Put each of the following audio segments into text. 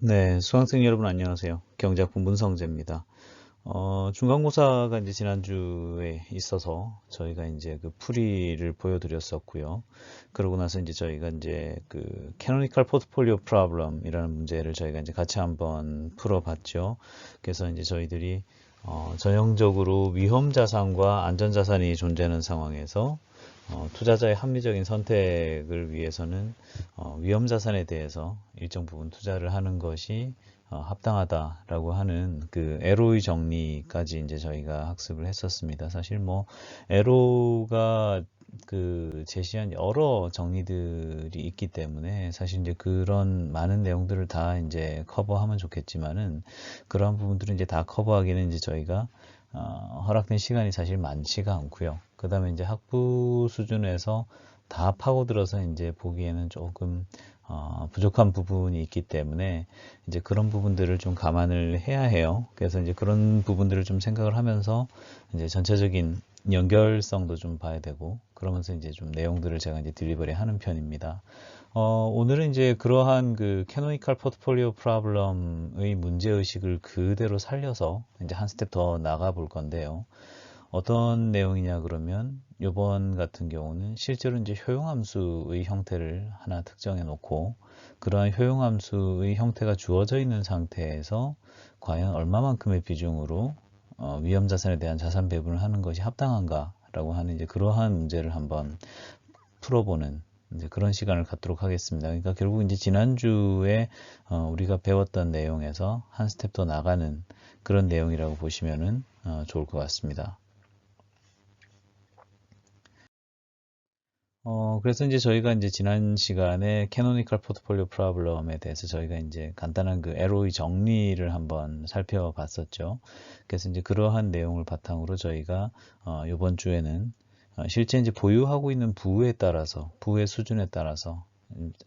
네, 수강생 여러분 안녕하세요. 경제학부 문성재입니다. 중간고사가 이제 지난주에 있어서 저희가 이제 그 풀이를 보여드렸었고요. 그러고 나서 이제 저희가 이제 그 캐노니컬 포트폴리오 프로블럼이라는 문제를 저희가 이제 같이 한번 풀어봤죠. 그래서 이제 저희들이 전형적으로 위험 자산과 안전 자산이 존재하는 상황에서 투자자의 합리적인 선택을 위해서는 위험 자산에 대해서 일정 부분 투자를 하는 것이 합당하다라고 하는 그 에로의 정리까지 이제 저희가 학습을 했었습니다. 사실 뭐 에로가 그 제시한 여러 정리들이 있기 때문에 사실 이제 그런 많은 내용들을 다 이제 커버하면 좋겠지만은 그런 부분들은 이제 다 커버하기는 이제 저희가 허락된 시간이 사실 많지가 않고요. 그 다음에 이제 학부 수준에서 다 파고들어서 이제 보기에는 조금 부족한 부분이 있기 때문에 이제 그런 부분들을 좀 감안을 해야 해요. 그래서 이제 그런 부분들을 좀 생각을 하면서 이제 전체적인 연결성도 좀 봐야 되고 그러면서 이제 좀 내용들을 제가 이제 딜리버리 하는 편입니다. 오늘은 이제 그러한 그 캐노니컬 포트폴리오 프로블럼의 문제의식을 그대로 살려서 이제 한 스텝 더 나가 볼 건데요. 어떤 내용이냐 그러면 요번 같은 경우는 실제로 이제 효용함수의 형태를 하나 특정해 놓고 그러한 효용함수의 형태가 주어져 있는 상태에서 과연 얼마만큼의 비중으로 위험자산에 대한 자산 배분을 하는 것이 합당한가라고 하는 이제 그러한 문제를 한번 풀어보는 이제 그런 시간을 갖도록 하겠습니다. 그러니까 결국 이제 지난주에 우리가 배웠던 내용에서 한 스텝 더 나가는 그런 내용이라고 보시면은 좋을 것 같습니다. 그래서 이제 저희가 이제 지난 시간에 캐노니컬 포트폴리오 프로블럼에 대해서 저희가 이제 간단한 그 에로의 정리를 한번 살펴봤었죠. 그래서 이제 그러한 내용을 바탕으로 저희가 이번 주에는 실제 이제 보유하고 있는 부에 따라서 부의 수준에 따라서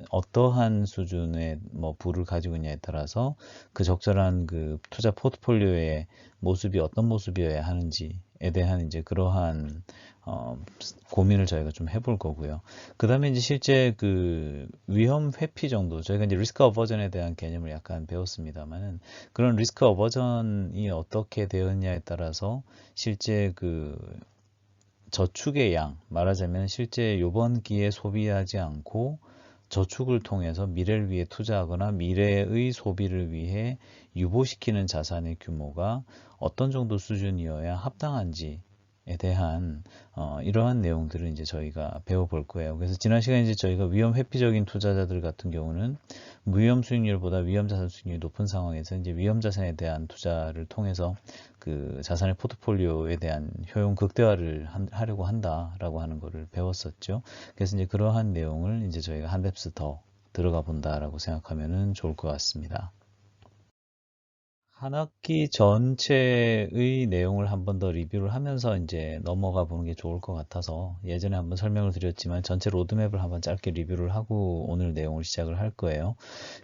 어떠한 수준의 뭐 부를 가지고 있냐에 따라서 그 적절한 그 투자 포트폴리오의 모습이 어떤 모습이어야 하는지에 대한 이제 그러한 어, 고민을 저희가 좀 해볼 거고요. 그 다음에 이제 실제 그 위험 회피 정도 저희가 이제 리스크 어버전에 대한 개념을 약간 배웠습니다만은 그런 리스크 어버전이 어떻게 되었냐에 따라서 실제 그 저축의 양, 말하자면 실제 요번 기회에 소비하지 않고 저축을 통해서 미래를 위해 투자하거나 미래의 소비를 위해 유보시키는 자산의 규모가 어떤 정도 수준이어야 합당한지에 대한 이러한 내용들을 이제 저희가 배워볼 거예요. 그래서 지난 시간에 이제 저희가 위험 회피적인 투자자들 같은 경우는 무위험 수익률보다 위험 자산 수익률이 높은 상황에서 이제 위험 자산에 대한 투자를 통해서 그 자산의 포트폴리오에 대한 효용 극대화를 하려고 한다라고 하는 것을 배웠었죠. 그래서 이제 그러한 내용을 이제 저희가 한 뎁스 더 들어가 본다라고 생각하면 좋을 것 같습니다. 한 학기 전체의 내용을 한번 더 리뷰를 하면서 이제 넘어가 보는 게 좋을 것 같아서 예전에 한번 설명을 드렸지만 전체 로드맵을 한번 짧게 리뷰를 하고 오늘 내용을 시작을 할 거예요.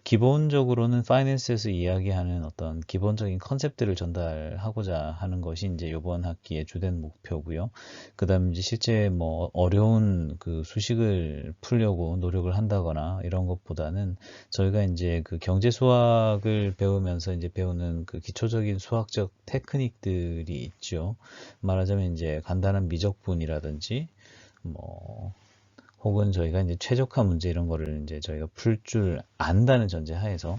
기본적으로는 파이낸스에서 이야기하는 어떤 기본적인 컨셉들을 전달하고자 하는 것이 이제 이번 학기의 주된 목표고요. 그다음 이제 실제 뭐 어려운 그 수식을 풀려고 노력을 한다거나 이런 것보다는 저희가 이제 그 경제 수학을 배우면서 이제 배우는 그 기초적인 수학적 테크닉들이 있죠. 말하자면 이제 간단한 미적분이라든지 뭐 혹은 저희가 이제 최적화 문제 이런 거를 이제 저희가 풀 줄 안다는 전제 하에서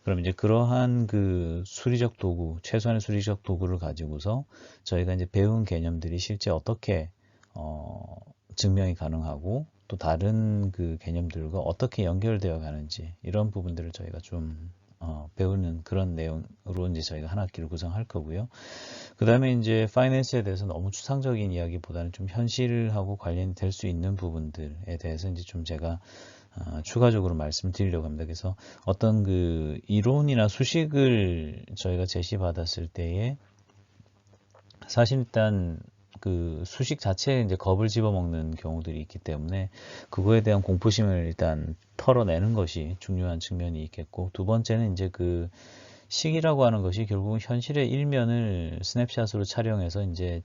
그럼 이제 그러한 그 수리적 도구, 최소한의 수리적 도구를 가지고서 저희가 이제 배운 개념들이 실제 어떻게 어, 증명이 가능하고 또 다른 그 개념들과 어떻게 연결되어 가는지 이런 부분들을 저희가 좀 배우는 그런 내용으로 이제 저희가 한 학기를 구성할 거고요. 그 다음에 이제 파이낸스에 대해서 너무 추상적인 이야기보다는 좀 현실하고 관련이 될 수 있는 부분들에 대해서 이제 좀 제가 추가적으로 말씀드리려고 합니다. 그래서 어떤 그 이론이나 수식을 저희가 제시받았을 때에 사실 일단 그 수식 자체에 이제 겁을 집어먹는 경우들이 있기 때문에 그거에 대한 공포심을 일단 털어내는 것이 중요한 측면이 있겠고 두 번째는 이제 그 식이라고 하는 것이 결국 현실의 일면을 스냅샷으로 촬영해서 이제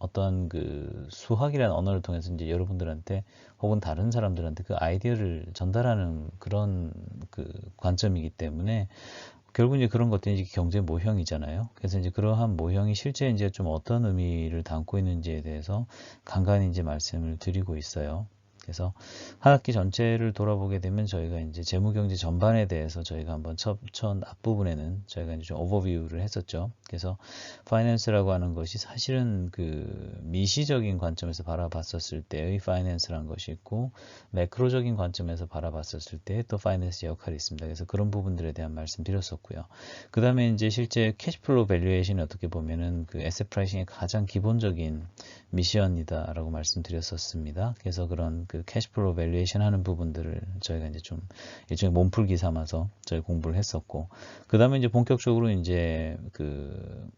어떤 그 수학이라는 언어를 통해서 이제 여러분들한테 혹은 다른 사람들한테 그 아이디어를 전달하는 그런 그 관점이기 때문에 결국 이제 그런 것들이 이제 경제 모형이잖아요. 그래서 이제 그러한 모형이 실제 이제 좀 어떤 의미를 담고 있는지에 대해서 간간히 이제 말씀을 드리고 있어요. 그래서 한 학기 전체를 돌아보게 되면 저희가 이제 재무경제 전반에 대해서 저희가 한번 첫 앞부분에는 저희가 이제 좀 오버뷰를 했었죠. 그래서 파이낸스라고 하는 것이 사실은 그 미시적인 관점에서 바라봤었을 때의 파이낸스라는 것이 있고 매크로적인 관점에서 바라봤었을 때 또 파이낸스 역할이 있습니다. 그래서 그런 부분들에 대한 말씀 드렸었고요. 그 다음에 이제 실제 캐시플로우 밸류에이션이 어떻게 보면은 그 에셋 프라이싱의 가장 기본적인 미션이다라고 말씀드렸었습니다. 그래서 그런 그 캐시플로우 밸류에이션 하는 부분들을 저희가 이제 좀 일종의 몸풀기 삼아서 저희 공부를 했었고, 그 다음에 이제 본격적으로 이제 그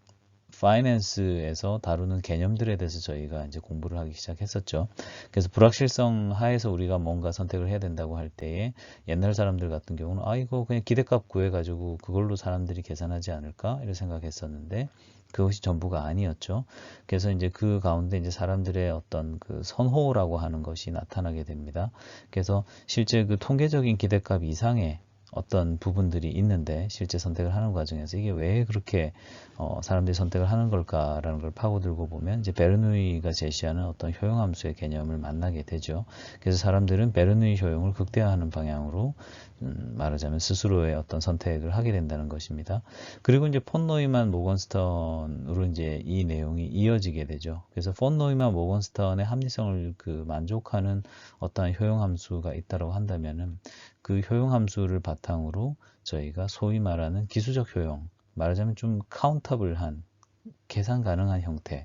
파이낸스에서 다루는 개념들에 대해서 저희가 이제 공부를 하기 시작했었죠. 그래서 불확실성 하에서 우리가 뭔가 선택을 해야 된다고 할 때에 옛날 사람들 같은 경우는 이거 그냥 기대값 구해가지고 그걸로 사람들이 계산하지 않을까 이렇게 생각했었는데 그것이 전부가 아니었죠. 그래서 이제 그 가운데 이제 사람들의 어떤 그 선호라고 하는 것이 나타나게 됩니다. 그래서 실제 그 통계적인 기대값 이상의 어떤 부분들이 있는데 실제 선택을 하는 과정에서 이게 왜 그렇게 사람들이 선택을 하는 걸까라는 걸 파고들고 보면 이제 베르누이가 제시하는 어떤 효용함수의 개념을 만나게 되죠. 그래서 사람들은 베르누이 효용을 극대화하는 방향으로 말하자면 스스로의 어떤 선택을 하게 된다는 것입니다. 그리고 이제 폰 노이만 모건스턴으로 이제 이 내용이 이어지게 되죠. 그래서 폰 노이만 모건스턴의 합리성을 그 만족하는 어떠한 효용함수가 있다고 한다면은 그 효용함수를 바탕으로 저희가 소위 말하는 기술적 효용, 말하자면 좀 카운터블한 계산 가능한 형태의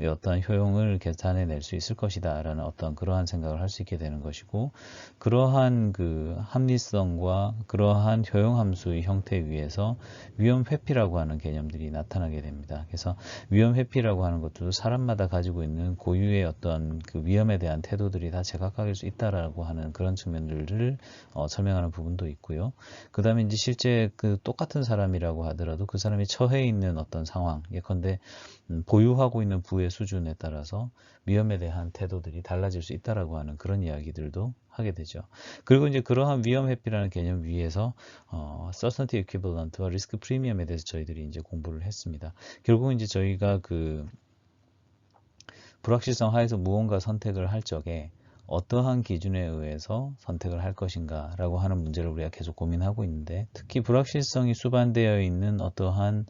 어떤 효용을 계산해 낼 수 있을 것이다 라는 어떤 그러한 생각을 할 수 있게 되는 것이고, 그러한 그 합리성과 그러한 효용 함수의 형태 위에서 위험 회피라고 하는 개념들이 나타나게 됩니다. 그래서 위험 회피라고 하는 것도 사람마다 가지고 있는 고유의 어떤 그 위험에 대한 태도들이 다 제각각일 수 있다라고 하는 그런 측면들을 설명하는 부분도 있고요. 그 다음에 이제 실제 그 똑같은 사람이라고 하더라도 그 사람이 처해 있는 어떤 상황, 예컨대 보유하고 있는 부의 수준에 따라서 위험에 대한 태도들이 달라질 수 있다라고 하는 그런 이야기들도 하게 되죠. 그리고 이제 그러한 위험 회피라는 개념 위에서 certainty equivalent와 리스크 프리미엄에 대해서 저희들이 이제 공부를 했습니다. 결국 이제 저희가 그 불확실성 하에서 무언가 선택을 할 적에 어떠한 기준에 의해서 선택을 할 것인가 라고 하는 문제를 우리가 계속 고민하고 있는데, 특히 불확실성이 수반되어 있는 어떠한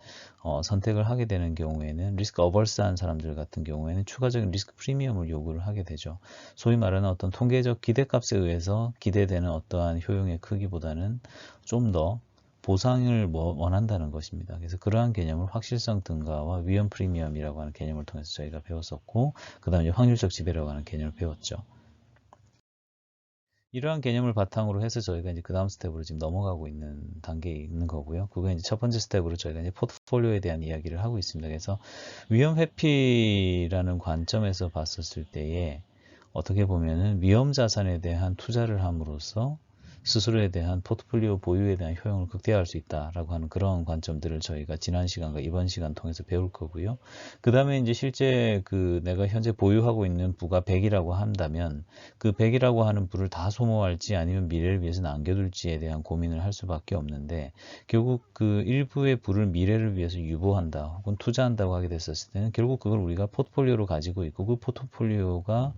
선택을 하게 되는 경우에는 리스크 어벌스한 사람들 같은 경우에는 추가적인 리스크 프리미엄을 요구를 하게 되죠. 소위 말하는 어떤 통계적 기대값에 의해서 기대되는 어떠한 효용의 크기보다는 좀 더 보상을 원한다는 것입니다. 그래서 그러한 개념을 확실성 등가와 위험 프리미엄이라고 하는 개념을 통해서 저희가 배웠었고, 그 다음에 확률적 지배라고 하는 개념을 배웠죠. 이러한 개념을 바탕으로 해서 저희가 이제 그 다음 스텝으로 지금 넘어가고 있는 단계에 있는 거고요. 그게 이제 첫 번째 스텝으로 저희가 이제 포트폴리오에 대한 이야기를 하고 있습니다. 그래서 위험 회피라는 관점에서 봤었을 때에 어떻게 보면은 위험 자산에 대한 투자를 함으로써 스스로에 대한 포트폴리오 보유에 대한 효용을 극대화할 수 있다라고 하는 그런 관점들을 저희가 지난 시간과 이번 시간 통해서 배울 거고요. 그 다음에 이제 실제 그 내가 현재 보유하고 있는 부가 100이라고 한다면 그 100이라고 하는 부를 다 소모할지 아니면 미래를 위해서 남겨둘지에 대한 고민을 할 수밖에 없는데, 결국 그 일부의 부를 미래를 위해서 유보한다 혹은 투자한다고 하게 됐었을 때는 결국 그걸 우리가 포트폴리오로 가지고 있고, 그 포트폴리오가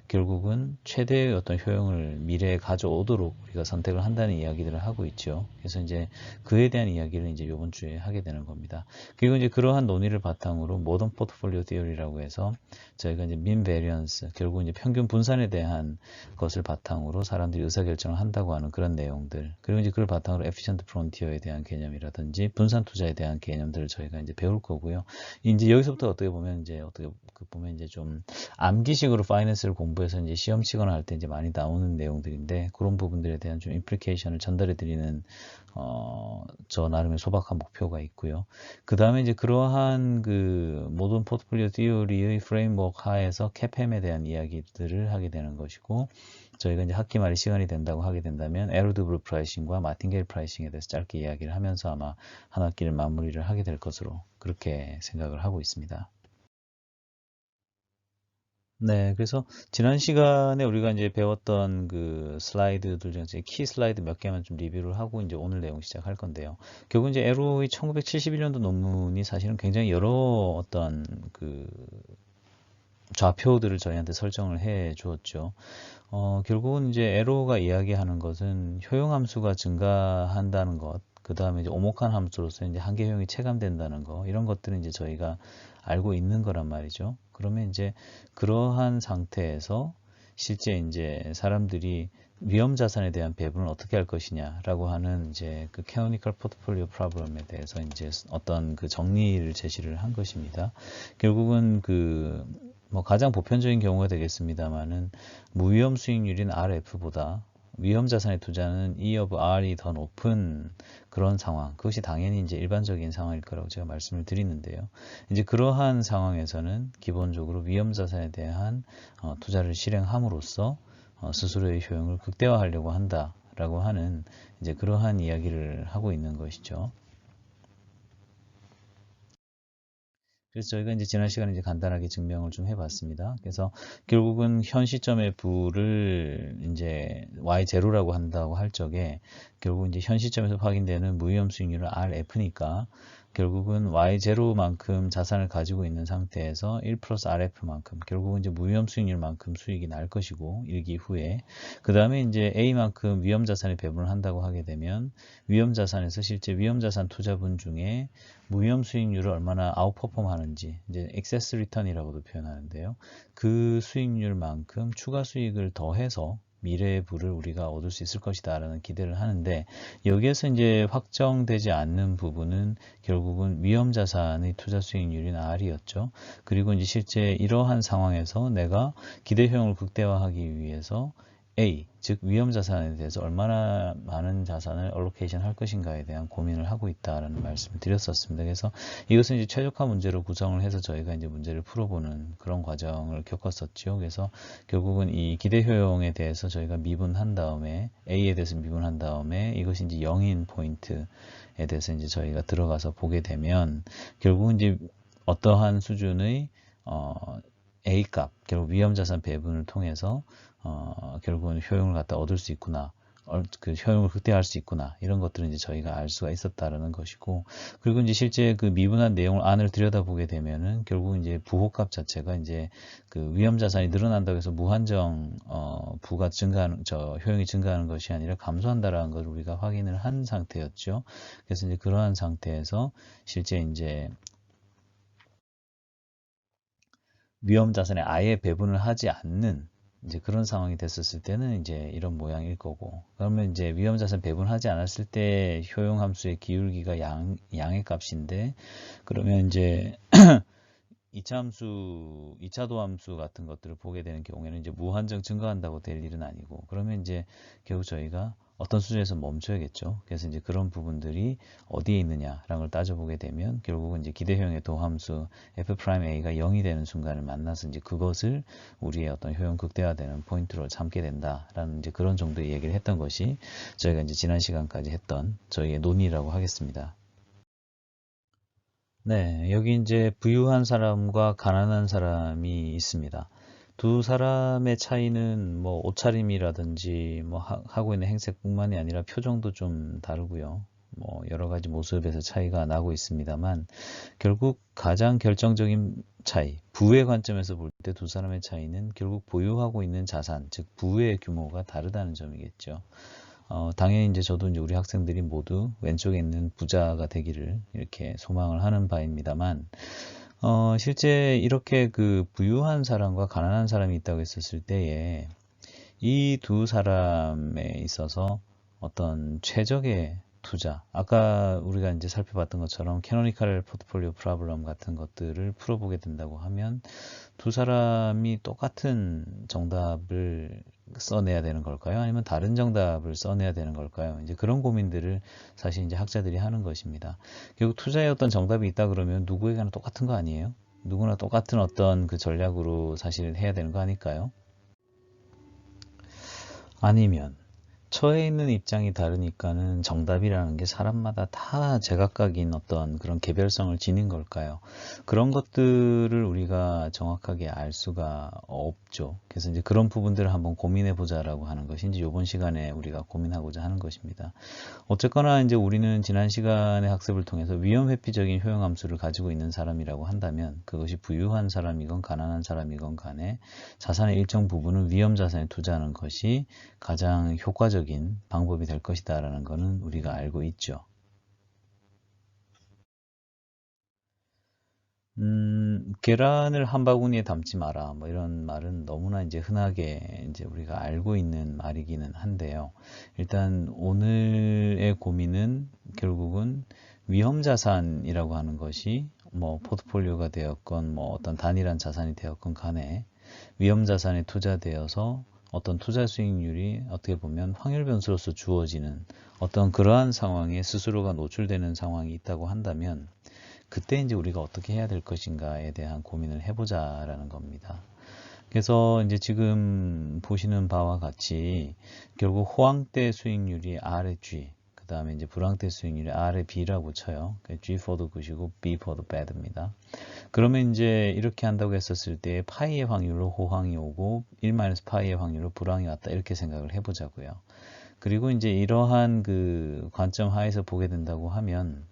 결국은 최대의 어떤 효용을 미래에 가져오도록 우리가 선택을 한다는 이야기들을 하고 있죠. 그래서 이제 그에 대한 이야기를 이제 이번 주에 하게 되는 겁니다. 그리고 이제 그러한 논의를 바탕으로 모던 포트폴리오 티어리라고 해서 저희가 이제 민 베리언스, 결국 이제 평균 분산에 대한 것을 바탕으로 사람들이 의사결정을 한다고 하는 그런 내용들, 그리고 이제 그걸 바탕으로 에피션트 프론티어에 대한 개념이라든지 분산 투자에 대한 개념들을 저희가 이제 배울 거고요. 이제 여기서부터 어떻게 보면 이제 좀 암기식으로 파이낸스를 공부해서 이제 시험 치거나 할 때 이제 많이 나오는 내용들인데, 그런 부분들에 대한 좀 임플리케이션을 전달해 드리는 저 나름의 소박한 목표가 있고요. 그 다음에 이제 그러한 그 모던 포트폴리오 티어리의 프레임워크 하에서 캐팸에 대한 이야기들을 하게 되는 것이고, 저희가 이제 학기 말에 시간이 된다고 하게 된다면 에르두브르 프라이싱과 마틴게일 프라이싱에 대해서 짧게 이야기를 하면서 아마 한 학기를 마무리를 하게 될 것으로 그렇게 생각을 하고 있습니다. 네, 그래서 지난 시간에 우리가 이제 배웠던 그 슬라이드들 중에 키 슬라이드 몇 개만 좀 리뷰를 하고 이제 오늘 내용 시작할 건데요. 결국 이제 에로의 1971년도 논문이 사실은 굉장히 여러 어떤 그 좌표들을 저희한테 설정을 해 주었죠. 결국은 이제 에로가 이야기하는 것은 효용 함수가 증가한다는 것, 그 다음에 이제 오목한 함수로서 이제 한계 효용이 체감된다는 거, 이런 것들은 이제 저희가 알고 있는 거란 말이죠. 그러면 이제 그러한 상태에서 실제 이제 사람들이 위험 자산에 대한 배분을 어떻게 할 것이냐라고 하는 이제 그 캐노니컬 포트폴리오 프로블럼에 대해서 이제 어떤 그 정리를 제시를 한 것입니다. 결국은 그 뭐 가장 보편적인 경우가 되겠습니다만은 무위험 수익률인 RF보다 위험 자산에 투자는 E of R이 더 높은 그런 상황, 그것이 당연히 이제 일반적인 상황일 거라고 제가 말씀을 드리는데요. 이제 그러한 상황에서는 기본적으로 위험 자산에 대한 투자를 실행함으로써 스스로의 효용을 극대화하려고 한다라고 하는 이제 그러한 이야기를 하고 있는 것이죠. 그래서 저희가 이제 지난 시간에 이제 간단하게 증명을 좀 해봤습니다. 그래서 결국은 현 시점의 부를 이제 y0라고 한다고 할 적에 결국 이제 현 시점에서 확인되는 무위험 수익률은 RF니까 결국은 y0만큼 자산을 가지고 있는 상태에서 1 플러스 RF만큼 결국은 이제 무위험 수익률만큼 수익이 날 것이고 일기 후에 그 다음에 이제 A만큼 위험 자산에 배분을 한다고 하게 되면 위험 자산에서 실제 위험 자산 투자분 중에 무위험 수익률을 얼마나 아웃퍼폼 하는지 이제 액세스 리턴이라고도 표현하는데요. 그 수익률만큼 추가 수익을 더해서 미래의 부를 우리가 얻을 수 있을 것이다 라는 기대를 하는데 여기에서 이제 확정되지 않는 부분은 결국은 위험 자산의 투자 수익률인 R이었죠. 그리고 이제 실제 이러한 상황에서 내가 기대 효용을 극대화하기 위해서 A, 즉 위험 자산에 대해서 얼마나 많은 자산을 얼로케이션 할 것인가에 대한 고민을 하고 있다라는 말씀을 드렸었습니다. 그래서 이것은 이제 최적화 문제로 구성을 해서 저희가 이제 문제를 풀어보는 그런 과정을 겪었었죠. 그래서 결국은 이 기대 효용에 대해서 저희가 미분한 다음에 A에 대해서 미분한 다음에 이것이 이제 0인 포인트에 대해서 이제 저희가 들어가서 보게 되면 결국은 이제 어떠한 수준의 A 값, 결국 위험 자산 배분을 통해서 결국은 효용을 갖다 얻을 수 있구나. 그 효용을 극대화할 수 있구나. 이런 것들은 이제 저희가 알 수가 있었다라는 것이고, 그리고 이제 실제 그 미분한 내용을 안을 들여다보게 되면은 결국 이제 부호값 자체가 이제 그 위험 자산이 늘어난다고 해서 무한정 부가 증가하는 효용이 증가하는 것이 아니라 감소한다라는 걸 우리가 확인을 한 상태였죠. 그래서 이제 그러한 상태에서 실제 이제 위험 자산에 아예 배분을 하지 않는 이제 그런 상황이 됐었을 때는 이제 이런 모양일 거고 그러면 이제 위험 자산 배분하지 않았을 때 효용 함수의 기울기가 양의 값인데 그러면 이제 2차 함수, 2차도 함수 같은 것들을 보게 되는 경우에는 이제 무한정 증가한다고 될 일은 아니고 그러면 이제 결국 저희가 어떤 수준에서 멈춰야겠죠. 그래서 이제 그런 부분들이 어디에 있느냐라는 걸 따져보게 되면 결국은 이제 기대형의 도함수 f'a가 0이 되는 순간을 만나서 이제 그것을 우리의 어떤 효용 극대화되는 포인트로 삼게 된다라는 이제 그런 정도의 얘기를 했던 것이 저희가 이제 지난 시간까지 했던 저희의 논의라고 하겠습니다. 네, 여기 이제 부유한 사람과 가난한 사람이 있습니다. 두 사람의 차이는 뭐 옷차림이라든지 뭐 하고 있는 행색뿐만이 아니라 표정도 좀 다르고요. 뭐 여러 가지 모습에서 차이가 나고 있습니다만 결국 가장 결정적인 차이, 부의 관점에서 볼 때 두 사람의 차이는 결국 보유하고 있는 자산, 즉 부의 규모가 다르다는 점이겠죠. 당연히 이제 저도 이제 우리 학생들이 모두 왼쪽에 있는 부자가 되기를 이렇게 소망을 하는 바입니다만, 실제 이렇게 그 부유한 사람과 가난한 사람이 있다고 했었을 때에 이 두 사람에 있어서 어떤 최적의 투자, 아까 우리가 이제 살펴봤던 것처럼 캐노니컬 포트폴리오 프로블럼 같은 것들을 풀어보게 된다고 하면 두 사람이 똑같은 정답을 써내야 되는 걸까요? 아니면 다른 정답을 써내야 되는 걸까요? 이제 그런 고민들을 사실 이제 학자들이 하는 것입니다. 결국 투자에 어떤 정답이 있다 그러면 누구에게나 똑같은 거 아니에요? 누구나 똑같은 어떤 그 전략으로 사실 해야 되는 거 아닐까요? 아니면 처해 있는 입장이 다르니까는 정답이라는 게 사람마다 다 제각각인 어떤 그런 개별성을 지닌 걸까요? 그런 것들을 우리가 정확하게 알 수가 없죠. 그래서 이제 그런 부분들을 한번 고민해 보자라고 하는 것이 이제 이번 시간에 우리가 고민하고자 하는 것입니다. 어쨌거나 이제 우리는 지난 시간의 학습을 통해서 위험 회피적인 효용 함수를 가지고 있는 사람이라고 한다면 그것이 부유한 사람이건 가난한 사람이건 간에 자산의 일정 부분은 위험 자산에 투자하는 것이 가장 효과적인 방법이 될 것이다라는 것은 우리가 알고 있죠. 계란을 한 바구니에 담지 마라. 뭐 이런 말은 너무나 이제 흔하게 이제 우리가 알고 있는 말이기는 한데요. 일단 오늘의 고민은 결국은 위험 자산이라고 하는 것이 뭐 포트폴리오가 되었건 뭐 어떤 단일한 자산이 되었건 간에 위험 자산에 투자되어서 어떤 투자 수익률이 어떻게 보면 확률 변수로서 주어지는 어떤 그러한 상황에 스스로가 노출되는 상황이 있다고 한다면 그때 이제 우리가 어떻게 해야 될 것인가에 대한 고민을 해보자라는 겁니다. 그래서 이제 지금 보시는 바와 같이 결국 호황 때 수익률이 R의 G, 그 다음에 이제 불황 때 수익률이 R의 B라고 쳐요. G for the good이고 B for the bad입니다. 그러면 이제 이렇게 한다고 했었을 때 파이의 확률로 호황이 오고 1-파이의 확률로 불황이 왔다 이렇게 생각을 해보자고요. 그리고 이제 이러한 그 관점 하에서 보게 된다고 하면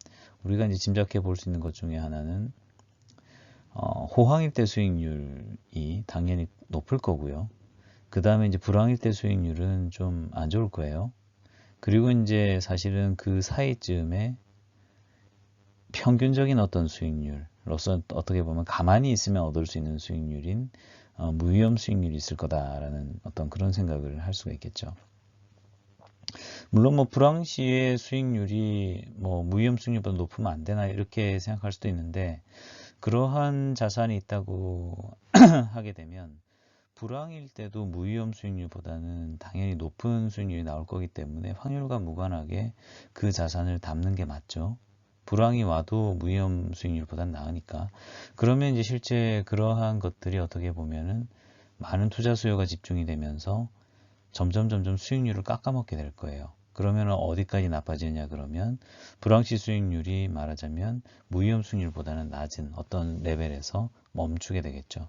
우리가 이제 짐작해 볼 수 있는 것 중에 하나는 호황일 때 수익률이 당연히 높을 거고요. 그 다음에 이제 불황일 때 수익률은 좀 안 좋을 거예요. 그리고 이제 사실은 그 사이쯤에 평균적인 어떤 수익률로서 어떻게 보면 가만히 있으면 얻을 수 있는 수익률인 무위험 수익률이 있을 거다라는 어떤 그런 생각을 할 수가 있겠죠. 물론 뭐 불황시의 수익률이 뭐 무위험 수익률보다 높으면 안 되나 이렇게 생각할 수도 있는데 그러한 자산이 있다고 하게 되면 불황일 때도 무위험 수익률보다는 당연히 높은 수익률이 나올 거기 때문에 확률과 무관하게 그 자산을 담는 게 맞죠. 불황이 와도 무위험 수익률보다는 나으니까. 그러면 이제 실제 그러한 것들이 어떻게 보면은 많은 투자 수요가 집중이 되면서 점점 수익률을 깎아먹게 될 거예요. 그러면 어디까지 나빠지느냐 그러면 불황시 수익률이 말하자면 무위험 수익률보다는 낮은 어떤 레벨에서 멈추게 되겠죠.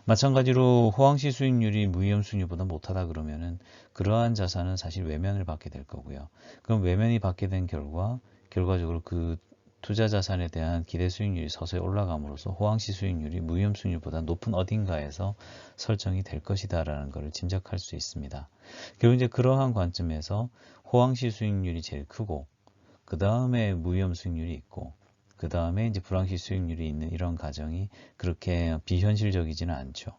마찬가지로 호황시 수익률이 무위험 수익률보다 못하다 그러면은 그러한 자산은 사실 외면을 받게 될 거고요. 그럼 외면이 받게 된 결과적으로 그 투자 자산에 대한 기대 수익률이 서서히 올라감으로써 호황시 수익률이 무위험 수익률보다 높은 어딘가에서 설정이 될 것이다라는 것을 짐작할 수 있습니다. 결국 이제 그러한 관점에서 호황시 수익률이 제일 크고 그 다음에 무위험 수익률이 있고 그 다음에 이제 불황시 수익률이 있는 이런 가정이 그렇게 비현실적이지는 않죠.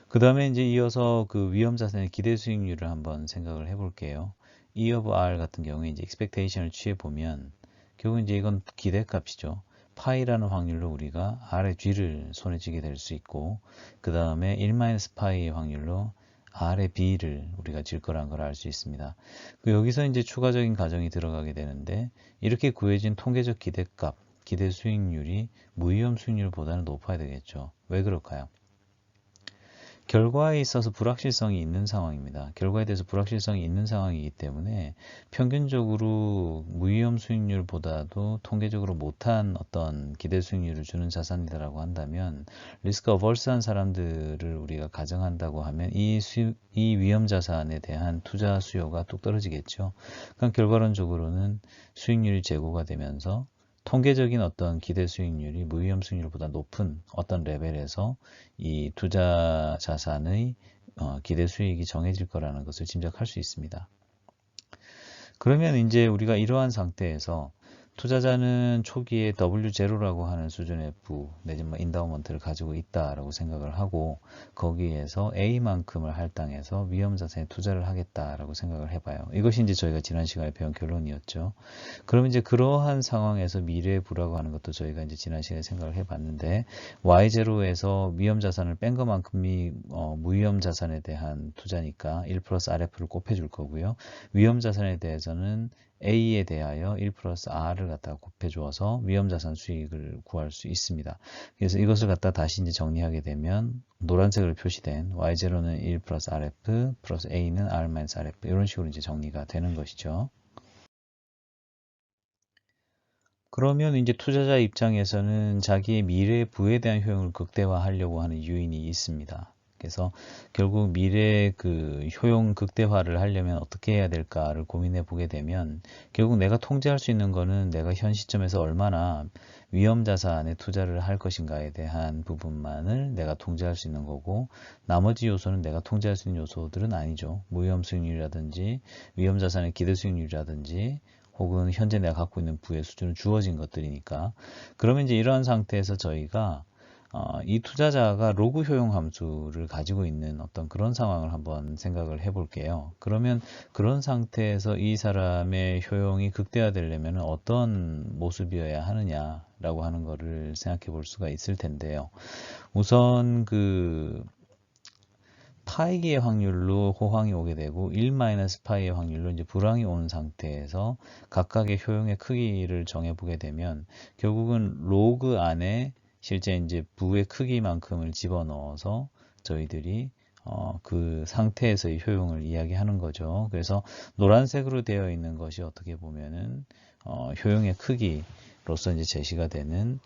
그 다음에 이제 이어서 그 위험 자산의 기대 수익률을 한번 생각을 해볼게요. E of R 같은 경우에 이제 expectation을 취해 보면 결국 이제 이건 기대값이죠. 파이라는 확률로 우리가 R의 G를 손에 쥐게 될 수 있고 그 다음에 1-파이의 확률로 R의 B를 우리가 질 거라는 걸 알 수 있습니다. 여기서 이제 추가적인 가정이 들어가게 되는데 이렇게 구해진 통계적 기대값, 기대 수익률이 무위험 수익률보다는 높아야 되겠죠. 왜 그럴까요? 결과에 있어서 불확실성이 있는 상황입니다. 결과에 대해서 불확실성이 있는 상황이기 때문에 평균적으로 무위험 수익률보다도 통계적으로 못한 어떤 기대 수익률을 주는 자산이라고 한다면 리스크 어버스한 사람들을 우리가 가정한다고 하면 이 위험 자산에 대한 투자 수요가 뚝 떨어지겠죠. 그럼 결과론적으로는 수익률이 제고가 되면서 통계적인 어떤 기대 수익률이 무위험 수익률보다 높은 어떤 레벨에서 이 투자 자산의 기대 수익이 정해질 거라는 것을 짐작할 수 있습니다. 그러면 이제 우리가 이러한 상태에서 투자자는 초기에 W0라고 하는 수준의 부 내지 뭐 인다우먼트를 가지고 있다라고 생각을 하고 거기에서 A만큼을 할당해서 위험 자산에 투자를 하겠다라고 생각을 해봐요. 이것이 이제 저희가 지난 시간에 배운 결론이었죠. 그럼 이제 그러한 상황에서 미래의 부라고 하는 것도 저희가 이제 지난 시간에 생각을 해봤는데 Y0에서 위험 자산을 뺀 것만큼이 무위험 자산에 대한 투자니까 1+RF를 곱해줄 거고요. 위험 자산에 대해서는 A에 대하여 1+R을 R을 갖다가 곱해 주어서 위험자산 수익을 구할 수 있습니다. 그래서 이것을 갖다 다시 이제 정리하게 되면 노란색으로 표시된 Y0는 1 플러스 RF 플러스 A는 R 마이너스 RF 이런 식으로 이제 정리가 되는 것이죠. 그러면 이제 투자자 입장에서는 자기의 미래 부에 대한 효용을 극대화하려고 하는 유인이 있습니다. 그래서 결국 미래 그 효용 극대화를 하려면 어떻게 해야 될까를 고민해 보게 되면 결국 내가 통제할 수 있는 거는 내가 현 시점에서 얼마나 위험 자산에 투자를 할 것인가에 대한 부분만을 내가 통제할 수 있는 거고 나머지 요소는 내가 통제할 수 있는 요소들은 아니죠. 무위험 수익률이라든지 위험 자산의 기대 수익률이라든지 혹은 현재 내가 갖고 있는 부의 수준은 주어진 것들이니까 그러면 이제 이러한 상태에서 저희가 이 투자자가 로그 효용 함수를 가지고 있는 어떤 그런 상황을 한번 생각을 해 볼게요. 그러면 그런 상태에서 이 사람의 효용이 극대화되려면 어떤 모습이어야 하느냐라고 하는 거를 생각해 볼 수가 있을 텐데요. 우선 그 파이의 확률로 호황이 오게 되고 1-파이의 확률로 이제 불황이 오는 상태에서 각각의 효용의 크기를 정해 보게 되면 결국은 로그 안에 실제 이제 부의 크기만큼을 집어넣어서 저희들이 그 상태에서의 효용을 이야기하는 거죠. 그래서 노란색으로 되어 있는 것이 어떻게 보면은 효용의 크기로서 이제 제시가 되는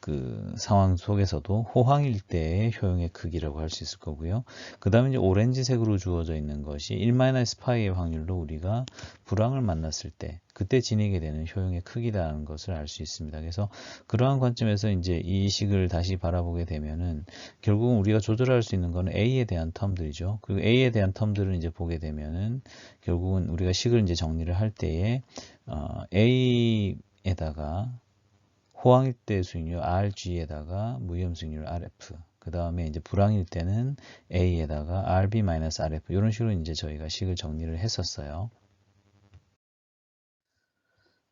그 상황 속에서도 호황일 때의 효용의 크기라고 할 수 있을 거고요. 그 다음에 이제 오렌지색으로 주어져 있는 것이 1-파이의 확률로 우리가 불황을 만났을 때 그때 지니게 되는 효용의 크기라는 것을 알 수 있습니다. 그래서 그러한 관점에서 이제 이 식을 다시 바라보게 되면은 결국은 우리가 조절할 수 있는 거는 A에 대한 텀들이죠. 그리고 A에 대한 텀들을 이제 보게 되면은 결국은 우리가 식을 이제 정리를 할 때에 A에다가 호황일 때 수익률 RG에다가 무위험 수익률 RF 그 다음에 이제 불황일 때는 A에다가 RB-RF 이런 식으로 이제 저희가 식을 정리를 했었어요.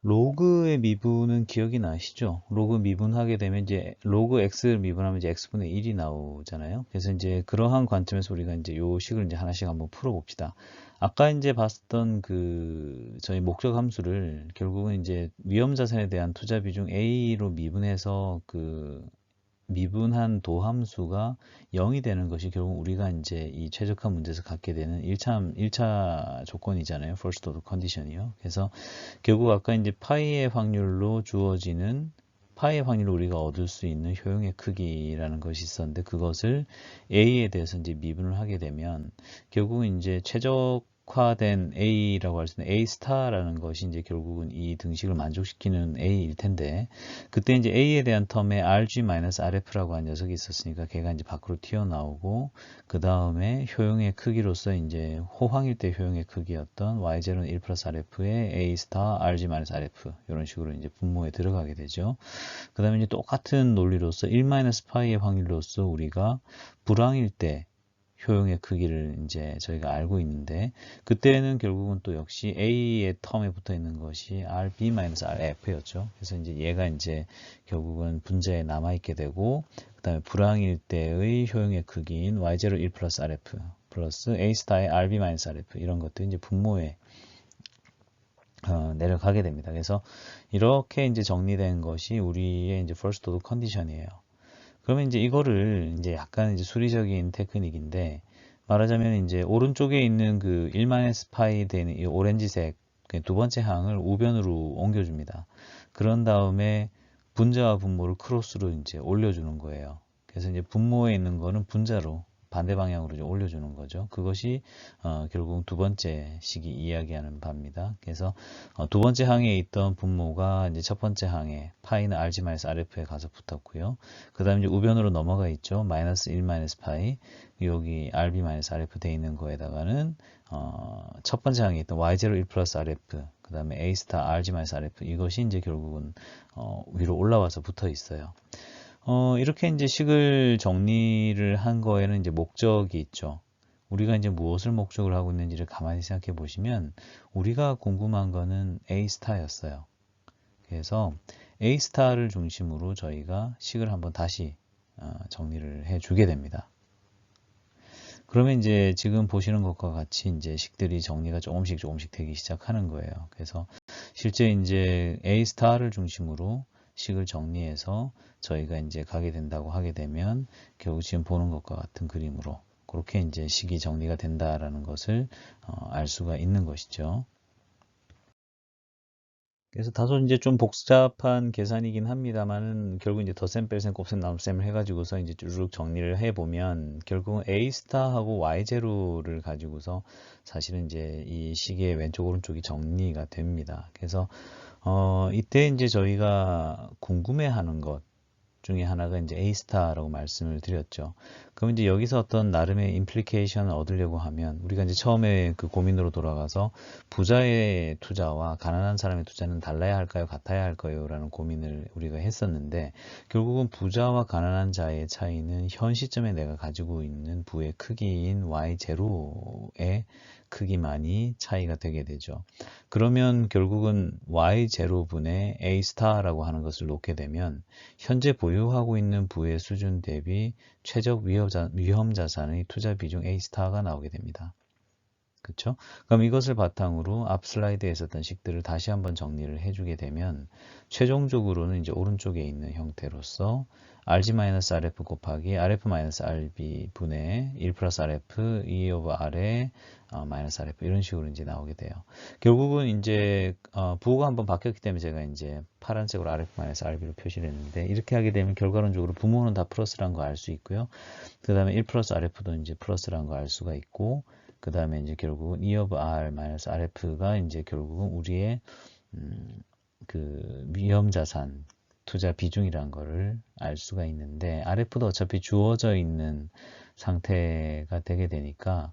로그의 미분은 기억이 나시죠? 로그 미분하게 되면 이제 로그 X를 미분하면 이제 X분의 1이 나오잖아요. 그래서 이제 그러한 관점에서 우리가 이제 요 식을 이제 하나씩 한번 풀어봅시다. 아까 이제 봤던 그 저희 목적 함수를 결국은 이제 위험 자산에 대한 투자 비중 A로 미분해서 그 미분한 도함수가 0이 되는 것이 결국 우리가 이제 이 최적화 문제에서 갖게 되는 1차 조건이잖아요. first order condition이요. 그래서 결국 아까 이제 파이의 확률로 주어지는 파이의 확률로 우리가 얻을 수 있는 효용의 크기라는 것이 있었는데 그것을 A에 대해서 이제 미분을 하게 되면 결국은 이제 최적화된 A라고 할 수 있는 A 스타라는 것이 이제 결국은 이 등식을 만족시키는 A일 텐데 그때 이제 A에 대한 텀에 RG-RF라고 한 녀석이 있었으니까 걔가 이제 밖으로 튀어나오고 그 다음에 효용의 크기로서 이제 호황일 때 효용의 크기였던 Y0는 1 플러스 RF의 A 스타 RG-RF 이런 식으로 이제 분모에 들어가게 되죠. 그 다음에 이제 똑같은 논리로서 1-파이의 확률로서 우리가 불황일 때 효용의 크기를 이제 저희가 알고 있는데 그때는 결국은 또 역시 A의 텀에 붙어 있는 것이 RB-RF였죠. 그래서 이제 얘가 이제 결국은 분자에 남아 있게 되고 그 다음에 불황일 때의 효용의 크기인 Y0 1 플러스 RF 플러스 A 스타의 RB-RF 이런 것들이 이제 분모에 내려가게 됩니다. 그래서 이렇게 이제 정리된 것이 우리의 이제 first order condition이에요. 그러면 이제 이거를 이제 약간 이제 수리적인 테크닉인데 말하자면 이제 오른쪽에 있는 그 1-파이 되는 이 오렌지색 두 번째 항을 우변으로 옮겨줍니다. 그런 다음에 분자와 분모를 크로스로 이제 올려주는 거예요. 그래서 이제 분모에 있는 거는 분자로 반대 방향으로 이제 올려주는 거죠. 그것이 결국 두 번째 식이 이야기하는 바입니다. 그래서 두 번째 항에 있던 분모가 이제 첫 번째 항에 파이는 RG-RF에 가서 붙었고요. 그 다음에 이제 우변으로 넘어가 있죠. 마이너스 1-파이 여기 RB-RF 돼 있는 거에다가는 첫 번째 항에 있던 Y0 1 플러스 RF 그 다음에 A 스타 RG-RF 이것이 이제 결국은 위로 올라와서 붙어 있어요. 이렇게 이제 식을 정리를 한 거에는 이제 목적이 있죠. 우리가 이제 무엇을 목적을 하고 있는지를 가만히 생각해 보시면 우리가 궁금한 거는 A 스타였어요. 그래서 A 스타를 중심으로 저희가 식을 한번 다시 정리를 해 주게 됩니다. 그러면 이제 지금 보시는 것과 같이 이제 식들이 정리가 조금씩 되기 시작하는 거예요. 그래서 실제 이제 A 스타를 중심으로 식을 정리해서 저희가 이제 가게 된다고 하게 되면 결국 지금 보는 것과 같은 그림으로 그렇게 이제 식이 정리가 된다라는 것을 알 수가 있는 것이죠. 그래서 다소 이제 좀 복잡한 계산이긴 합니다만은 결국 이제 덧셈, 뺄셈, 곱셈, 나눗셈을 해가지고서 이제 쭉 정리를 해보면 결국은 A 스타하고 Y 제로를 가지고서 사실은 이제 이 식의 왼쪽 오른쪽이 정리가 됩니다. 그래서 이때 이제 저희가 궁금해하는 것 중에 하나가 이제 A-스타라고 말씀을 드렸죠. 그럼 이제 여기서 어떤 나름의 임플리케이션을 얻으려고 하면 우리가 이제 처음에 그 고민으로 돌아가서 부자의 투자와 가난한 사람의 투자는 달라야 할까요? 같아야 할까요? 라는 고민을 우리가 했었는데 결국은 부자와 가난한 자의 차이는 현 시점에 내가 가지고 있는 부의 크기인 Y0의 크기만이 차이가 되게 되죠. 그러면 결국은 Y0분의 A-스타라고 하는 것을 놓게 되면 현재 보유하고 있는 부의 수준 대비 최적 위험 자산의 투자 비중 A-스타가 나오게 됩니다. 그렇죠? 그럼 이것을 바탕으로 앞 슬라이드에 있었던 식들을 다시 한번 정리를 해주게 되면 최종적으로는 이제 오른쪽에 있는 형태로서 RG-RF 곱하기 RF-RB 분의 1 플러스 RF E 오브 R의 마이너스 RF 이런 식으로 이제 나오게 돼요. 결국은 이제 부호가 한번 바뀌었기 때문에 제가 이제 파란색으로 RF-RB로 표시를 했는데 이렇게 하게 되면 결과론적으로 부모는 다 플러스라는 거 알 수 있고요. 그 다음에 1 플러스 RF도 이제 플러스라는 거 알 수가 있고 그 다음에 이제 결국은 E of R 마이너스 RF가 이제 결국은 우리의 그 위험자산 투자 비중이라는 거를 알 수가 있는데 RF도 어차피 주어져 있는 상태가 되게 되니까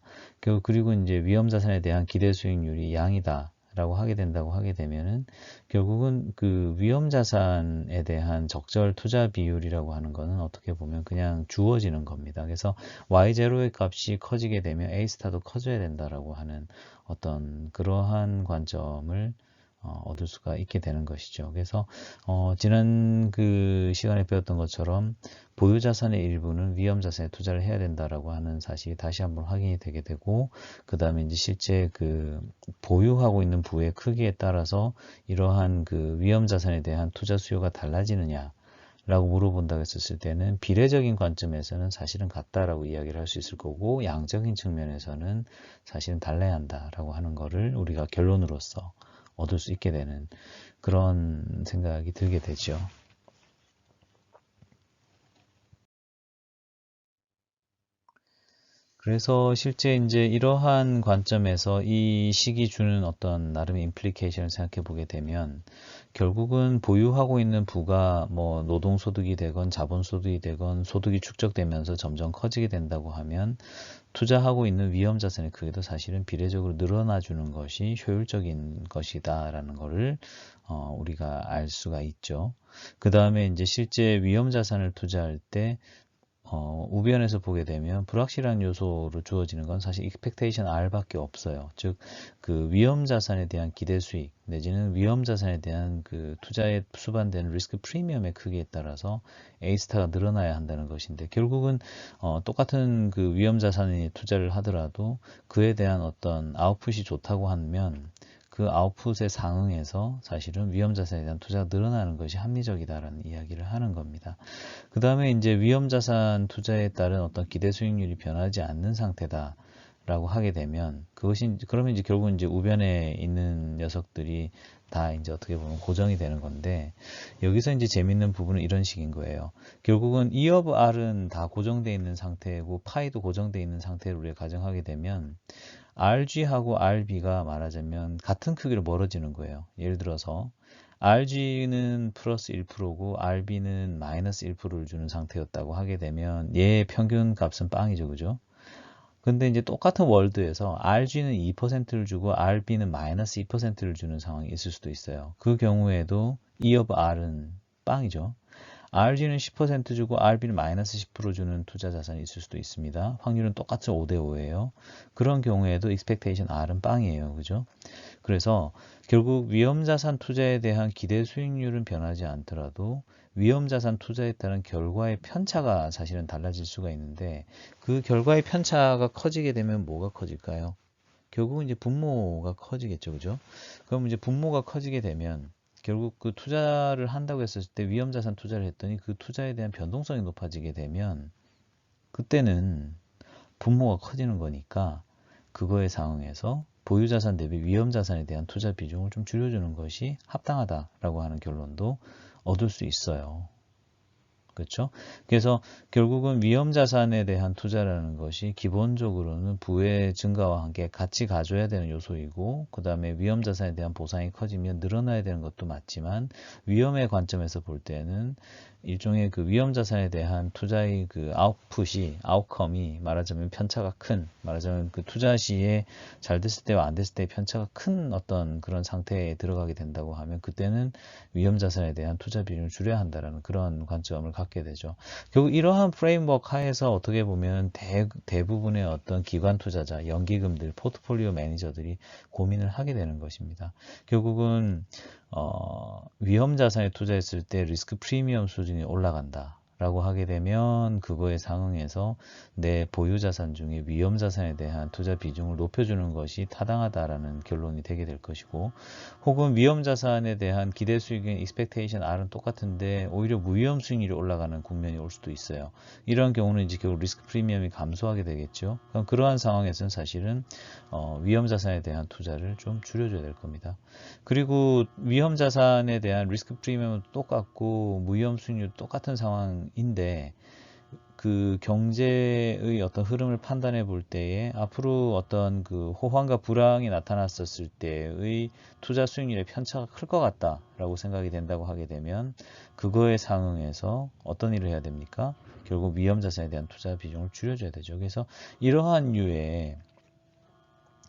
그리고 이제 위험자산에 대한 기대 수익률이 양이다 라고 하게 된다고 하게 되면은 결국은 그 위험자산에 대한 적절 투자 비율이라고 하는 거는 어떻게 보면 그냥 주어지는 겁니다. 그래서 Y0의 값이 커지게 되면 A-스타도 커져야 된다라고 하는 어떤 그러한 관점을 얻을 수가 있게 되는 것이죠. 그래서 지난 그 시간에 배웠던 것처럼 보유자산의 일부는 위험자산에 투자를 해야 된다라고 하는 사실이 다시 한번 확인이 되게 되고 그 다음에 이제 실제 그 보유하고 있는 부의 크기에 따라서 이러한 그 위험자산에 대한 투자 수요가 달라지느냐 라고 물어본다고 했었을 때는 비례적인 관점에서는 사실은 같다라고 이야기를 할 수 있을 거고 양적인 측면에서는 사실은 달라야 한다라고 하는 거를 우리가 결론으로서 얻을 수 있게 되는 그런 생각이 들게 되죠. 그래서 실제 이제 이러한 관점에서 이 식이 주는 어떤 나름의 임플리케이션을 생각해 보게 되면 결국은 보유하고 있는 부가 뭐 노동소득이 되건 자본소득이 되건 소득이 축적되면서 점점 커지게 된다고 하면 투자하고 있는 위험자산의 크기도 사실은 비례적으로 늘어나 주는 것이 효율적인 것이다라는 것을 우리가 알 수가 있죠. 그 다음에 이제 실제 위험자산을 투자할 때 우변에서 보게 되면 불확실한 요소로 주어지는 건 사실 expectation R밖에 없어요. 즉, 그 위험 자산에 대한 기대 수익 내지는 위험 자산에 대한 그 투자에 수반되는 리스크 프리미엄의 크기에 따라서 A스타가 늘어나야 한다는 것인데 결국은 똑같은 그 위험 자산에 투자를 하더라도 그에 대한 어떤 아웃풋이 좋다고 하면 그 아웃풋에 상응해서 사실은 위험 자산에 대한 투자가 늘어나는 것이 합리적이다라는 이야기를 하는 겁니다. 그 다음에 이제 위험자산 투자에 따른 어떤 기대 수익률이 변하지 않는 상태다. 라고 하게 되면 그것이 그러면 이제 결국은 이제 우변에 있는 녀석들이 다 이제 어떻게 보면 고정이 되는 건데 여기서 이제 재밌는 부분은 이런 식인 거예요. 결국은 E of R은 다 고정되어 있는 상태고 파이도 고정되어 있는 상태로 우리가 가정하게 되면 RG하고 RB가 말하자면 같은 크기로 멀어지는 거예요. 예를 들어서 RG는 플러스 1%고 RB는 마이너스 1%를 주는 상태였다고 하게 되면 얘의 평균 값은 빵이죠. 그죠? 근데 이제 똑같은 월드에서 RG는 2%를 주고 RB는 마이너스 2%를 주는 상황이 있을 수도 있어요. 그 경우에도 E of R은 빵이죠. RG는 10% 주고 RB는 마이너스 10% 주는 투자 자산이 있을 수도 있습니다. 확률은 똑같이 5대 5예요. 그런 경우에도 expectation R은 빵이에요. 그죠? 그래서 결국 위험자산 투자에 대한 기대 수익률은 변하지 않더라도 위험자산 투자에 따른 결과의 편차가 사실은 달라질 수가 있는데 그 결과의 편차가 커지게 되면 뭐가 커질까요? 결국은 이제 분모가 커지겠죠. 그죠? 그럼 이제 분모가 커지게 되면 결국 그 투자를 한다고 했을 때 위험자산 투자를 했더니 그 투자에 대한 변동성이 높아지게 되면 그때는 분모가 커지는 거니까 그거에 상응해서 보유자산 대비 위험자산에 대한 투자 비중을 좀 줄여주는 것이 합당하다라고 하는 결론도 얻을 수 있어요. 그렇죠? 그래서 결국은 위험자산에 대한 투자라는 것이 기본적으로는 부의 증가와 함께 같이 가져야 되는 요소이고, 그 다음에 위험자산에 대한 보상이 커지면 늘어나야 되는 것도 맞지만, 위험의 관점에서 볼 때는 일종의 그 위험자산에 대한 투자의 그 아웃컴이 말하자면 편차가 큰, 말하자면 그 투자 시에 잘 됐을 때와 안 됐을 때의 편차가 큰 어떤 그런 상태에 들어가게 된다고 하면 그때는 위험자산에 대한 투자 비중을 줄여야 한다는 그런 관점을 갖게 되죠. 결국 이러한 프레임워크 하에서 어떻게 보면 대부분의 어떤 기관 투자자, 연기금들, 포트폴리오 매니저들이 고민을 하게 되는 것입니다. 결국은 위험자산에 투자했을 때 리스크 프리미엄 수준이 올라간다 라고 하게 되면 그거에 상응해서 내 보유자산 중에 위험자산에 대한 투자 비중을 높여주는 것이 타당하다라는 결론이 되게 될 것이고, 혹은 위험자산에 대한 기대 수익인 expectation R은 똑같은데 오히려 무위험 수익률이 올라가는 국면이 올 수도 있어요. 이런 경우는 이제 결국 리스크 프리미엄이 감소하게 되겠죠. 그럼 그러한 상황에서는 사실은 위험자산에 대한 투자를 좀 줄여줘야 될 겁니다. 그리고 위험자산에 대한 리스크 프리미엄은 똑같고 무위험 수익률도 똑같은 상황인데 그 경제의 어떤 흐름을 판단해 볼 때에 앞으로 어떤 그 호황과 불황이 나타났었을 때의 투자 수익률의 편차가 클 것 같다라고 생각이 된다고 하게 되면 그거에 상응해서 어떤 일을 해야 됩니까? 결국 위험자산에 대한 투자 비중을 줄여줘야 되죠. 그래서 이러한 류의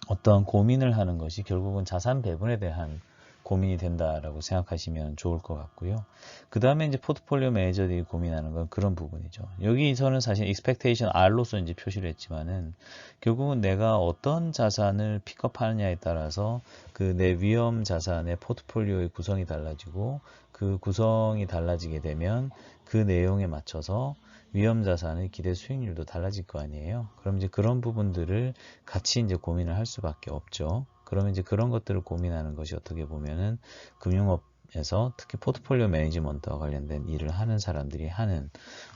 어떤 고민을 하는 것이 결국은 자산 배분에 대한 고민이 된다라고 생각하시면 좋을 것 같고요. 그 다음에 이제 포트폴리오 매니저들이 고민하는 건 그런 부분이죠. 여기서는 사실 expectation R로서 이제 표시를 했지만은 결국은 내가 어떤 자산을 픽업하느냐에 따라서 그 내 위험 자산의 포트폴리오의 구성이 달라지고 그 구성이 달라지게 되면 그 내용에 맞춰서 위험 자산의 기대 수익률도 달라질 거 아니에요. 그럼 이제 그런 부분들을 같이 이제 고민을 할 수밖에 없죠. 그러면 이제 그런 것들을 고민하는 것이 어떻게 보면은 금융업에서 특히 포트폴리오 매니지먼트와 관련된 일을 하는 사람들이 하는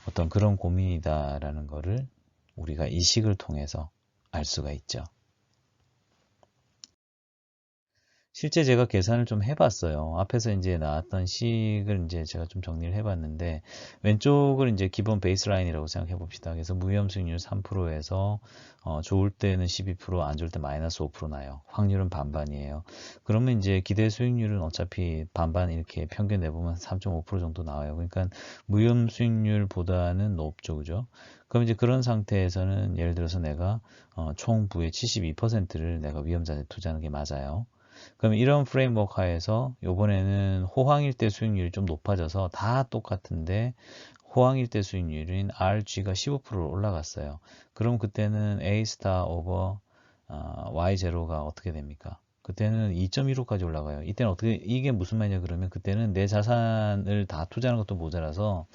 어떤 그런 고민이다라는 거를 우리가 이 식을 통해서 알 수가 있죠. 실제 제가 계산을 좀 해봤어요. 앞에서 이제 나왔던 식을 이제 제가 좀 정리를 해봤는데, 왼쪽을 이제 기본 베이스라인이라고 생각해 봅시다. 그래서 무위험 수익률 3%에서 좋을 때는 12%, 안 좋을 때 마이너스 5% 나요. 확률은 반반이에요. 그러면 이제 기대 수익률은 어차피 반반 이렇게 평균 내보면 3.5% 정도 나와요. 그러니까 무위험 수익률보다는 높죠, 그죠? 그럼 이제 그런 상태에서는 예를 들어서 내가 총 부의 72%를 내가 위험자산에 투자하는 게 맞아요. 그럼 이런 프레임워크 하에서 요번에는 호황일 때 수익률이 좀 높아져서 다 똑같은데 호황일 때 수익률인 RG가 15%로 올라갔어요. 그럼 그때는 A 스타 오버 Y0가 어떻게 됩니까? 그때는 2.15까지 올라가요. 이때는 어떻게, 이게 무슨 말이냐 그러면 그때는 내 자산을 다 투자하는 것도 모자라서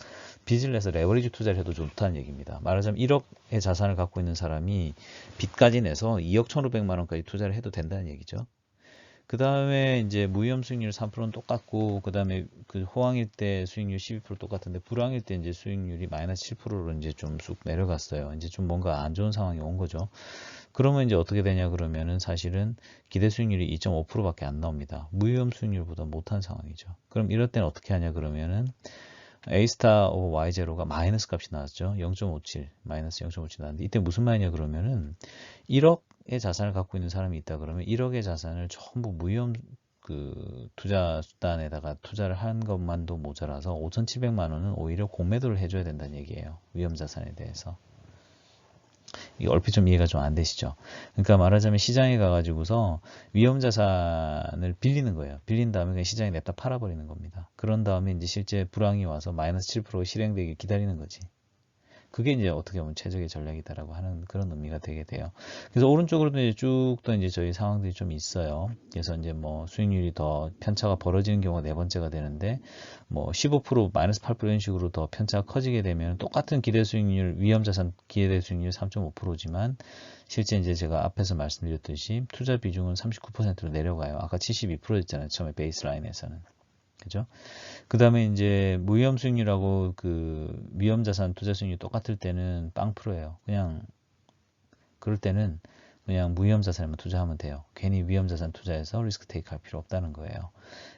빚을 내서 레버리지 투자를 해도 좋다는 얘기입니다. 말하자면 1억의 자산을 갖고 있는 사람이 빚까지 내서 2억 1,500만 원까지 투자를 해도 된다는 얘기죠. 그 다음에 이제 무위험 수익률 3%는 똑같고, 그 다음에 그 호황일 때 수익률 12% 똑같은데, 불황일 때 이제 수익률이 마이너스 7%로 이제 좀 쑥 내려갔어요. 이제 좀 뭔가 안 좋은 상황이 온 거죠. 그러면 이제 어떻게 되냐 그러면은 사실은 기대 수익률이 2.5%밖에 안 나옵니다. 무위험 수익률보다 못한 상황이죠. 그럼 이럴 때는 어떻게 하냐 그러면은 A스타 오버 Y0가 마이너스 값이 나왔죠. 0.57, 마이너스 0.57 나왔는데, 이때 무슨 말이냐 그러면은 1억의 자산을 갖고 있는 사람이 있다 그러면 1억의 자산을 전부 무위험 그 투자 수단에다가 투자를 한 것만도 모자라서 5,700만 원은 오히려 공매도를 해줘야 된다는 얘기예요. 위험 자산에 대해서. 이 얼핏 좀 이해가 좀 안 되시죠? 그러니까 말하자면 시장에 가가지고서 위험 자산을 빌리는 거예요. 빌린 다음에 그냥 시장에 냅다 팔아버리는 겁니다. 그런 다음에 이제 실제 불황이 와서 마이너스 7% 실행되길 기다리는 거지. 그게 이제 어떻게 보면 최적의 전략이다라고 하는 그런 의미가 되게 돼요. 그래서 오른쪽으로도 이제 쭉 또 이제 저희 상황들이 좀 있어요. 그래서 이제 뭐 수익률이 더 편차가 벌어지는 경우가 네 번째가 되는데 뭐 15% 마이너스 8% 이런 식으로 더 편차가 커지게 되면 똑같은 기대 수익률 위험자산 기대 수익률 3.5%지만 실제 이제 제가 앞에서 말씀드렸듯이 투자 비중은 39%로 내려가요. 아까 72%였잖아요. 처음에 베이스라인에서는. 그죠? 그 다음에 이제 무위험 수익률하고 그 위험자산 투자 수익률이 똑같을 때는 빵 프로예요. 그냥 그럴 때는 그냥 무위험자산에만 투자하면 돼요. 괜히 위험자산 투자해서 리스크 테이크 할 필요 없다는 거예요.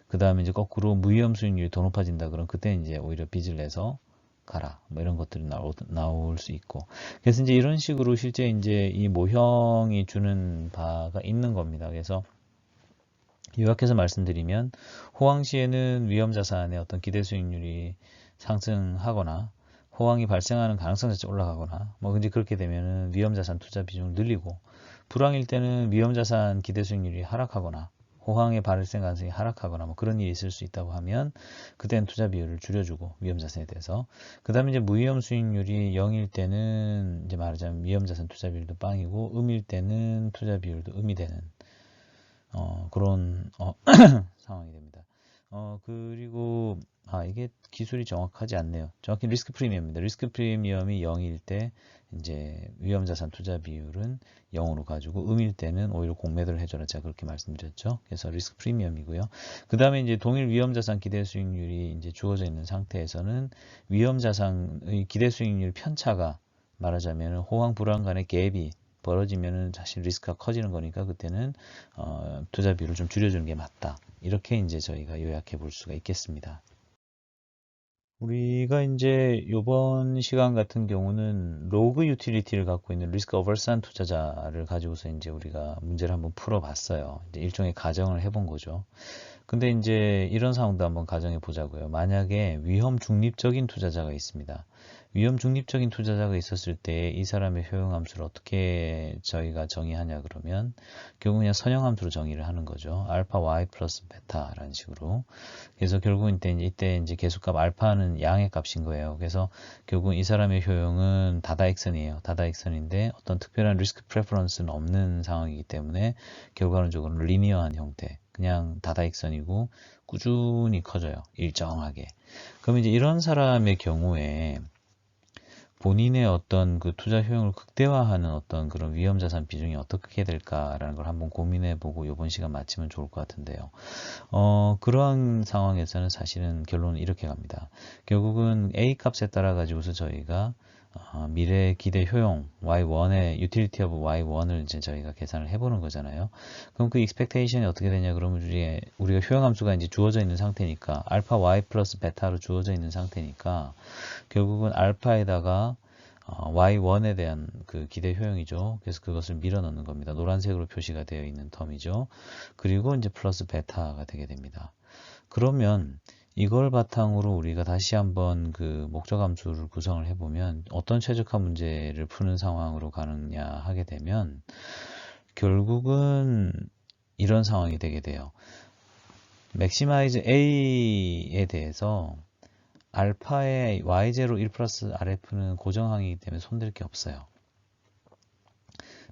그 다음에 이제 거꾸로 무위험 수익률이 더 높아진다 그러면 그때 이제 오히려 빚을 내서 가라. 뭐 이런 것들이 나올 수 있고. 그래서 이제 이런 식으로 실제 이제 이 모형이 주는 바가 있는 겁니다. 그래서 요약해서 말씀드리면 호황시에는 위험자산의 어떤 기대 수익률이 상승하거나 호황이 발생하는 가능성 자체 올라가거나 뭐 이제 그렇게 되면은 위험자산 투자 비중을 늘리고 불황일 때는 위험자산 기대 수익률이 하락하거나 호황의 발생 가능성이 하락하거나 뭐 그런 일이 있을 수 있다고 하면 그때는 투자 비율을 줄여주고 위험자산에 대해서 그 다음에 이제 무위험 수익률이 0일 때는 이제 말하자면 위험자산 투자 비율도 빵이고 음일 때는 투자 비율도 음이 되는 그런 상황이 됩니다. 그리고 이게 기술이 정확하지 않네요. 정확히 리스크 프리미엄입니다. 리스크 프리미엄이 0일 때 이제 위험자산 투자 비율은 0으로 가지고 음일 때는 오히려 공매도를 해줘라. 제가 그렇게 말씀드렸죠. 그래서 리스크 프리미엄이고요. 그 다음에 이제 동일 위험자산 기대 수익률이 이제 주어져 있는 상태에서는 위험자산의 기대 수익률 편차가 말하자면 호황 불황 간의 갭이 벌어지면은 사실 리스크가 커지는 거니까 그때는 투자 비율을 좀 줄여주는 게 맞다. 이렇게 이제 저희가 요약해 볼 수가 있겠습니다. 우리가 이제 이번 시간 같은 경우는 로그 유틸리티를 갖고 있는 리스크 어버스한 투자자를 가지고서 이제 우리가 문제를 한번 풀어봤어요. 이제 일종의 가정을 해본 거죠. 근데 이제 이런 상황도 한번 가정해 보자고요. 만약에 위험 중립적인 투자자가 있습니다. 위험 중립적인 투자자가 있었을 때 이 사람의 효용함수를 어떻게 저희가 정의하냐 그러면 결국 그냥 선형함수로 정의를 하는 거죠. 알파 y 플러스 베타라는 식으로. 그래서 결국 이때 이제 계속값 알파는 양의 값인 거예요. 그래서 결국 이 사람의 효용은 다다익선이에요. 다다익선인데 어떤 특별한 리스크 프레퍼런스는 없는 상황이기 때문에 결과론적으로는 리니어한 형태. 그냥 다다익선이고 꾸준히 커져요. 일정하게. 그럼 이제 이런 사람의 경우에 본인의 어떤 그 투자 효용을 극대화하는 어떤 그런 위험자산 비중이 어떻게 될까라는 걸 한번 고민해보고 이번 시간 마치면 좋을 것 같은데요. 그러한 상황에서는 사실은 결론은 이렇게 갑니다. 결국은 A 값에 따라 가지고서 저희가 미래 기대 효용 Y1의 utility of Y1을 이제 저희가 계산을 해보는 거잖아요. 그럼 그 expectation이 어떻게 되냐 그러면 우리가 효용함수가 이제 주어져 있는 상태니까 알파 Y 플러스 베타로 주어져 있는 상태니까 결국은 알파에다가 Y1에 대한 그 기대 효용이죠. 그래서 그것을 밀어 넣는 겁니다. 노란색으로 표시가 되어 있는 텀이죠. 그리고 이제 플러스 베타가 되게 됩니다. 그러면 이걸 바탕으로 우리가 다시 한번 그 목적 함수를 구성을 해보면 어떤 최적화 문제를 푸는 상황으로 가느냐 하게 되면 결국은 이런 상황이 되게 돼요. 맥시마이즈 A에 대해서 알파의 y0 1 플러스 rf는 고정항이기 때문에 손댈 게 없어요.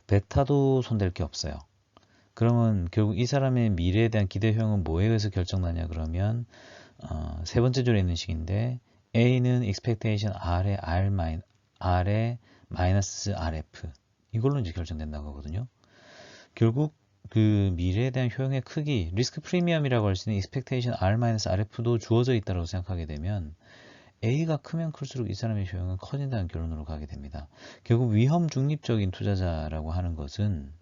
베타도 손댈 게 없어요. 그러면 결국 이 사람의 미래에 대한 기대 효용은 뭐에 의해서 결정나냐 그러면 세 번째 줄에 있는 식인데 A는 expectation R의 R의 마이너스 RF 이걸로 이제 결정된다고 하거든요. 결국 그 미래에 대한 효용의 크기, 리스크 프리미엄이라고 할 수 있는 expectation R-RF도 주어져 있다고 생각하게 되면 A가 크면 클수록 이 사람의 효용은 커진다는 결론으로 가게 됩니다. 결국 위험 중립적인 투자자라고 하는 것은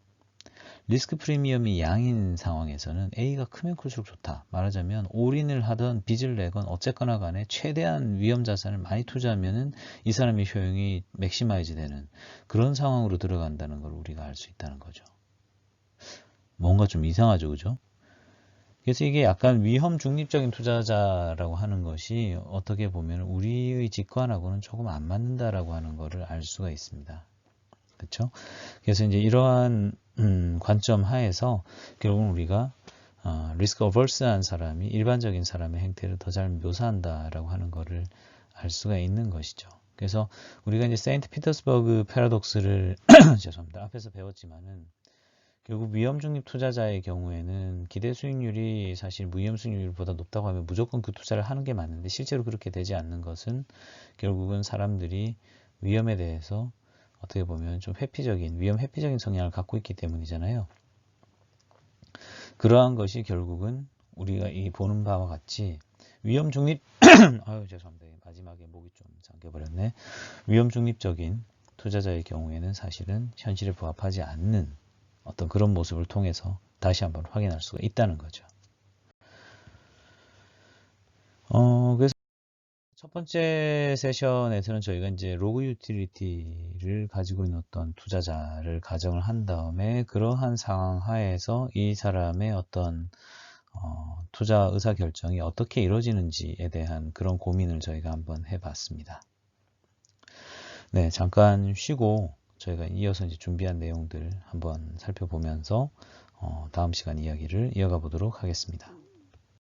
리스크 프리미엄이 양인 상황에서는 A가 크면 클수록 좋다. 말하자면 올인을 하던 빚을 내건 어쨌거나 간에 최대한 위험 자산을 많이 투자하면은 이 사람의 효용이 맥시마이즈 되는 그런 상황으로 들어간다는 걸 우리가 알 수 있다는 거죠. 뭔가 좀 이상하죠, 그죠? 그래서 이게 약간 위험 중립적인 투자자라고 하는 것이 어떻게 보면 우리의 직관하고는 조금 안 맞는다라고 하는 것을 알 수가 있습니다. 그렇죠? 그래서 이제 이러한 관점 하에서 결국은 우리가 리스크 어버스한 사람이 일반적인 사람의 행태를 더 잘 묘사한다라고 하는 것을 알 수가 있는 것이죠. 그래서 우리가 이제 세인트 피터스버그 패러독스를 죄송합니다. 앞에서 배웠지만은 결국 위험 중립 투자자의 경우에는 기대 수익률이 사실 무위험 수익률보다 높다고 하면 무조건 그 투자를 하는 게 맞는데 실제로 그렇게 되지 않는 것은 결국은 사람들이 위험에 대해서 어떻게 보면 좀 위험 회피적인 성향을 갖고 있기 때문이잖아요. 그러한 것이 결국은 우리가 이 보는 바와 같이 위험 중립 아유 죄송합니다. 마지막에 목이 좀 잠겨버렸네. 위험 중립적인 투자자의 경우에는 사실은 현실에 부합하지 않는 어떤 그런 모습을 통해서 다시 한번 확인할 수가 있다는 거죠. 그래서 첫 번째 세션에서는 저희가 이제 로그 유틸리티를 가지고 있는 어떤 투자자를 가정을 한 다음에 그러한 상황 하에서 이 사람의 어떤 투자 의사 결정이 어떻게 이루어지는지에 대한 그런 고민을 저희가 한번 해봤습니다. 네, 잠깐 쉬고 저희가 이어서 이제 준비한 내용들 한번 살펴보면서 다음 시간 이야기를 이어가 보도록 하겠습니다.